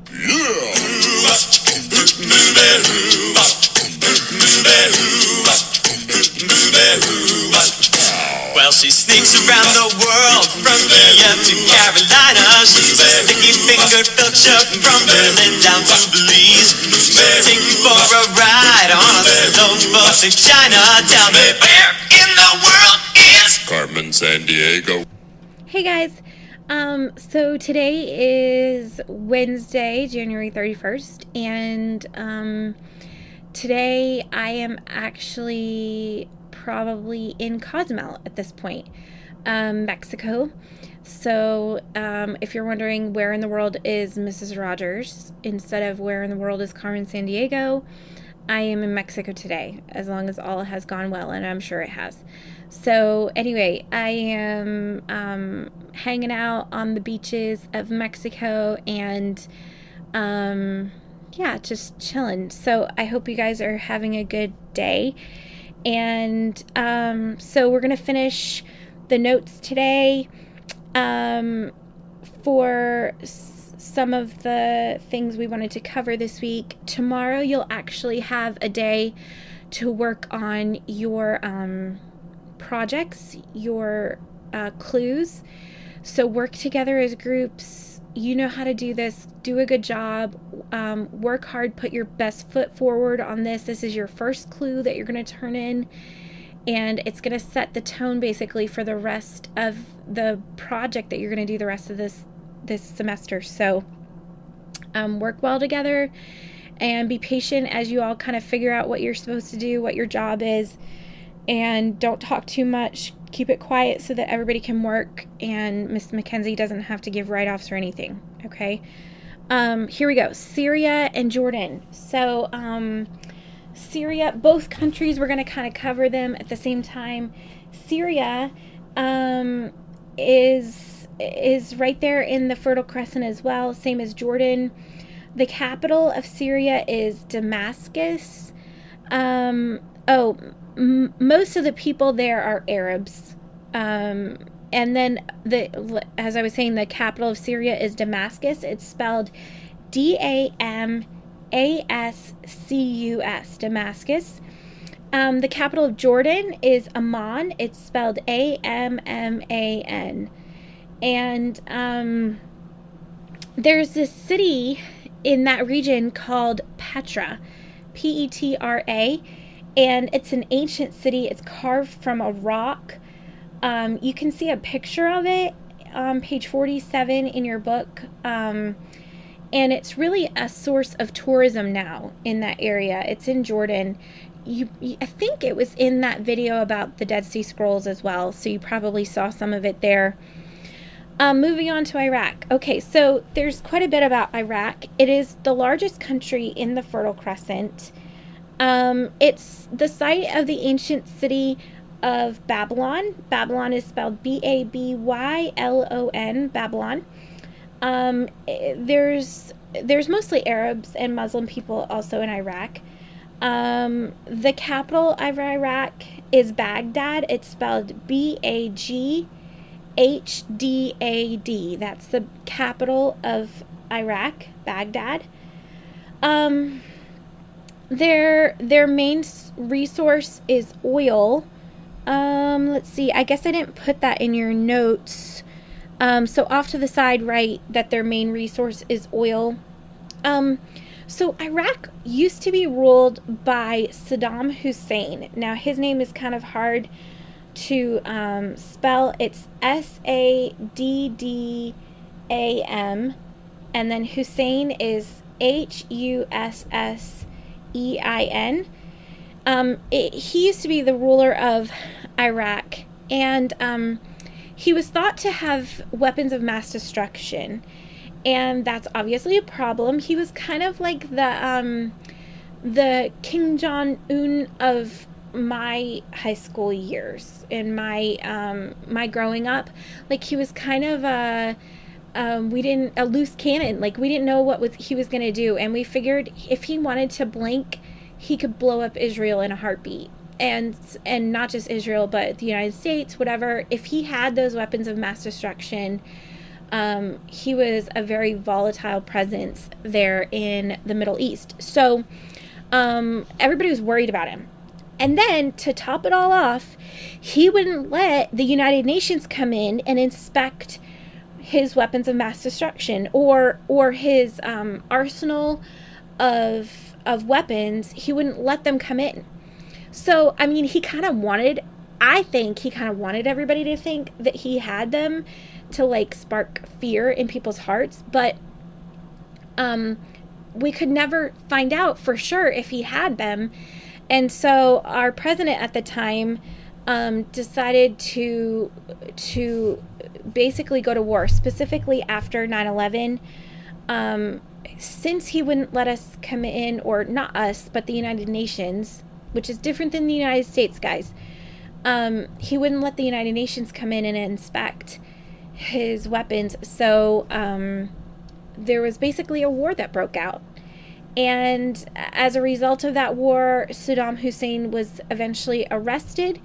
Well, she sneaks around the world from Kiev to Carolina. She's a sticky-fingered filcher from Berlin down to Belize. She'll take you for a ride on a slow boat to China. Tell me, where in the world is Carmen Sandiego? Hey guys, so today is Wednesday, January 31st, and today I am actually probably in Cozumel at this point, Mexico. So if you're wondering where in the world is Mrs. Rogers instead of where in the world is Carmen Sandiego, I am in Mexico today, as long as all has gone well, and I'm sure it has. So anyway, I am hanging out on the beaches of Mexico and yeah, just chilling. So I hope you guys are having a good day. And so we're going to finish the notes today for some of the things we wanted to cover this week. Tomorrow you'll actually have a day to work on your projects, your clues. So work together as groups. You know how to do this. Do a good job. Work hard. Put your best foot forward on this. This is your first clue that you're going to turn in, and it's going to set the tone basically for the rest of the project that you're going to do the rest of this semester. So work well together and be patient as you all kind of figure out what you're supposed to do, what your job is, and don't talk too much. Keep it quiet so that everybody can work and Miss Mackenzie doesn't have to give write-offs or anything. Okay. Here we go. Syria and Jordan. So Syria, both countries, we're going to kind of cover them at the same time. Syria is right there in the Fertile Crescent as well, same as Jordan. The capital of Syria is Damascus. Most of the people there are Arabs. And then, as I was saying, the capital of Syria is Damascus. It's spelled Damascus, Damascus. The capital of Jordan is Amman. It's spelled Amman. And there's this city in that region called Petra, Petra. And it's an ancient city. It's carved from a rock. You can see a picture of it on page 47 in your book. And it's really a source of tourism now in that area. It's in Jordan. I think it was in that video about the Dead Sea Scrolls as well. So you probably saw some of it there. Moving on to Iraq. Okay, so there's quite a bit about Iraq. It is the largest country in the Fertile Crescent. It's the site of the ancient city of Babylon. Babylon is spelled Babylon, Babylon. There's mostly Arabs and Muslim people also in Iraq. The capital of Iraq is Baghdad. It's spelled Baghdad. That's the capital of Iraq, Baghdad. Their main resource is oil. Let's see, I guess I didn't put that in your notes. So off to the side, write that their main resource is oil. So Iraq used to be ruled by Saddam Hussein. Now his name is kind of hard to spell. It's Saddam, and then Hussein is Hussein. He used to be the ruler of Iraq, and he was thought to have weapons of mass destruction, and that's obviously a problem. He was kind of like the Kim Jong-un of my high school years and my growing up. Like, he was kind of a loose cannon. Like, we didn't know what he was going to do, and we figured if he wanted to blink, he could blow up Israel in a heartbeat. And not just Israel, but the United States, whatever. If he had those weapons of mass destruction, He was a very volatile presence there in the Middle East. So everybody was worried about him. And then to top it all off, he wouldn't let the United Nations come in and inspect his weapons of mass destruction or his arsenal of weapons. He wouldn't let them come in. So I mean, I think he kind of wanted everybody to think that he had them to like spark fear in people's hearts, but we could never find out for sure if he had them. And so our president at the time decided to basically go to war, specifically after 9/11. Since he wouldn't let us come in, or not us, but the United Nations, which is different than the United States, guys. He wouldn't let the United Nations come in and inspect his weapons. So there was basically a war that broke out. And as a result of that war, Saddam Hussein was eventually arrested.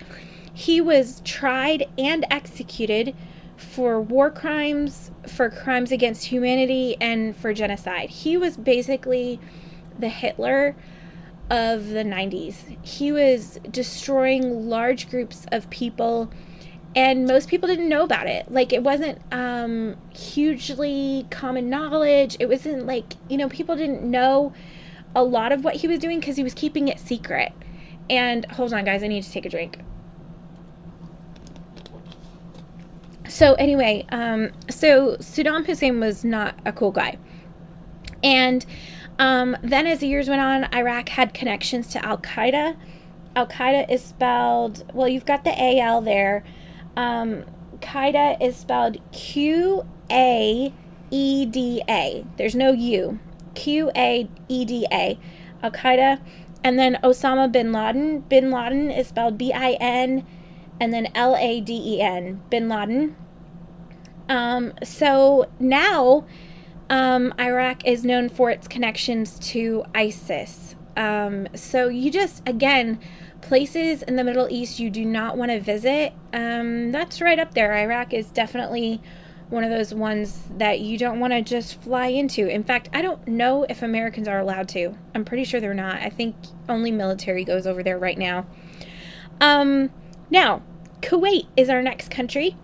He was tried and executed for war crimes, for crimes against humanity, and for genocide. He was basically the Hitler of the 90s. He was destroying large groups of people, and most people didn't know about it. Like, it wasn't hugely common knowledge. It wasn't like, people didn't know a lot of what he was doing because he was keeping it secret. And hold on, guys, I need to take a drink. So anyway, so Saddam Hussein was not a cool guy. And then as the years went on, Iraq had connections to Al-Qaeda. Al-Qaeda is spelled, well, you've got the A-L there. Qaeda is spelled Q-A-E-D-A. There's no U. Q-A-E-D-A. Al-Qaeda. And then Osama bin Laden. Bin Laden is spelled B-I-N and then L-A-D-E-N. Bin Laden. So now Iraq is known for its connections to ISIS. So you just, again, places in the Middle East you do not want to visit. That's right up there. Iraq is definitely one of those ones that you don't want to just fly into. In fact, I don't know if Americans are allowed to. I'm pretty sure they're not. I think only military goes over there right now. Now, Kuwait is our next country.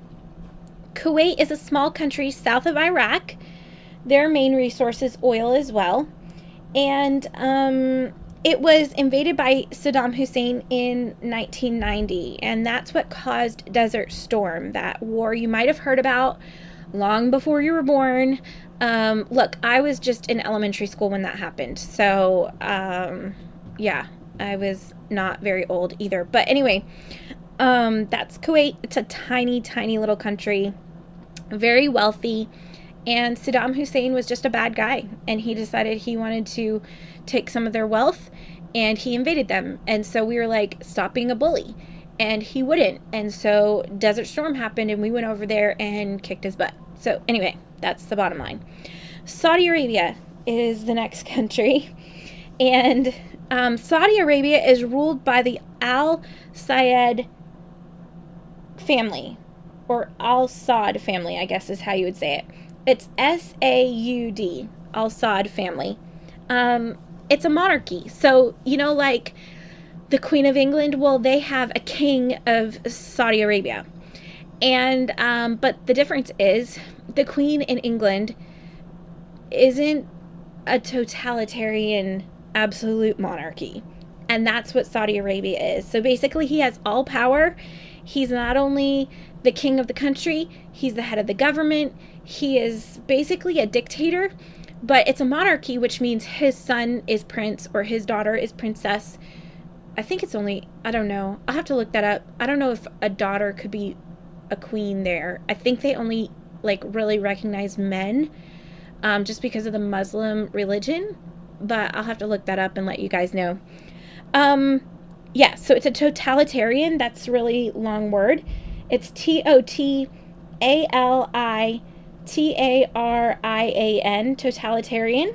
Kuwait is a small country south of Iraq. Their main resource is oil as well. And it was invaded by Saddam Hussein in 1990. And that's what caused Desert Storm, that war you might have heard about long before you were born. Look, I was just in elementary school when that happened. So, yeah, I was not very old either. But anyway, that's Kuwait. It's a tiny, tiny little country, very wealthy. And Saddam Hussein was just a bad guy. And he decided he wanted to take some of their wealth, and he invaded them. And so we were like, stop being a bully. And he wouldn't. And so Desert Storm happened, and we went over there and kicked his butt. So anyway, that's the bottom line. Saudi Arabia is the next country. And Saudi Arabia is ruled by the Al Sayed family, or Al Saud family, I guess is how you would say it. It's S-A-U-D, Al Saud family. It's a monarchy. So, like the Queen of England, well, they have a king of Saudi Arabia. And, but the difference is the Queen in England isn't a totalitarian absolute monarchy. And that's what Saudi Arabia is. So basically he has all power. He's not only the king of the country, he's the head of the government. He is basically a dictator, but it's a monarchy, which means his son is prince or his daughter is princess. I think it's only, I don't know. I'll have to look that up. I don't know if a daughter could be a queen there. I think they only really recognize men, just because of the Muslim religion, but I'll have to look that up and let you guys know. Yeah, so it's a totalitarian. That's a really long word. It's Totalitarian, totalitarian.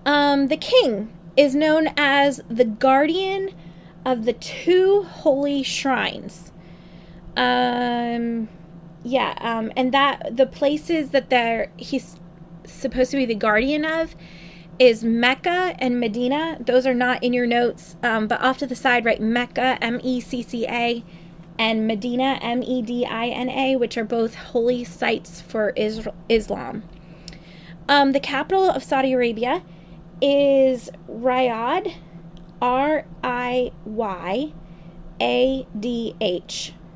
The king is known as the guardian of the two holy shrines. Yeah, and that the places that he's supposed to be the guardian of is Mecca and Medina. Those are not in your notes, but off to the side, right? Mecca, Mecca, and Medina, Medina, which are both holy sites for Islam. The capital of Saudi Arabia is Riyadh, Riyadh,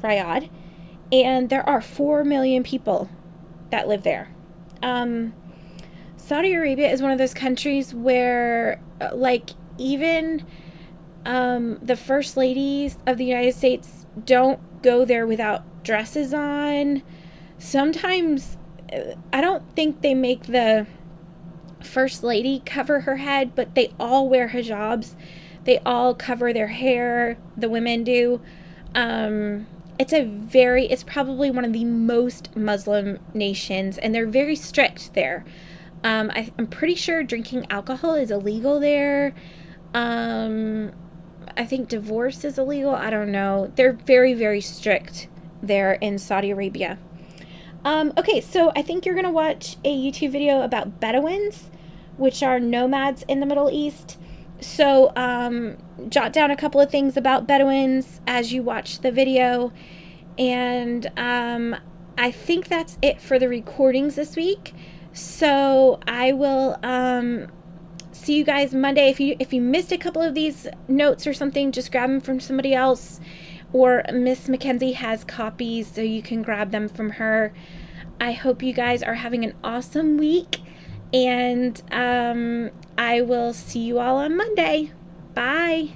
Riyadh, and there are 4 million people that live there. Saudi Arabia is one of those countries where, like, even the first ladies of the United States don't go there without dresses on. Sometimes, I don't think they make the first lady cover her head, but they all wear hijabs. They all cover their hair. The women do. It's probably one of the most Muslim nations, and they're very strict there. I'm pretty sure drinking alcohol is illegal there. I think divorce is illegal. I don't know. They're very, very strict there in Saudi Arabia. Okay, so I think you're going to watch a YouTube video about Bedouins, which are nomads in the Middle East. So jot down a couple of things about Bedouins as you watch the video. And I think that's it for the recordings this week. So I will see you guys Monday. If you missed a couple of these notes or something, just grab them from somebody else, or Miss Mackenzie has copies, so you can grab them from her. I hope you guys are having an awesome week, and I will see you all on Monday. Bye.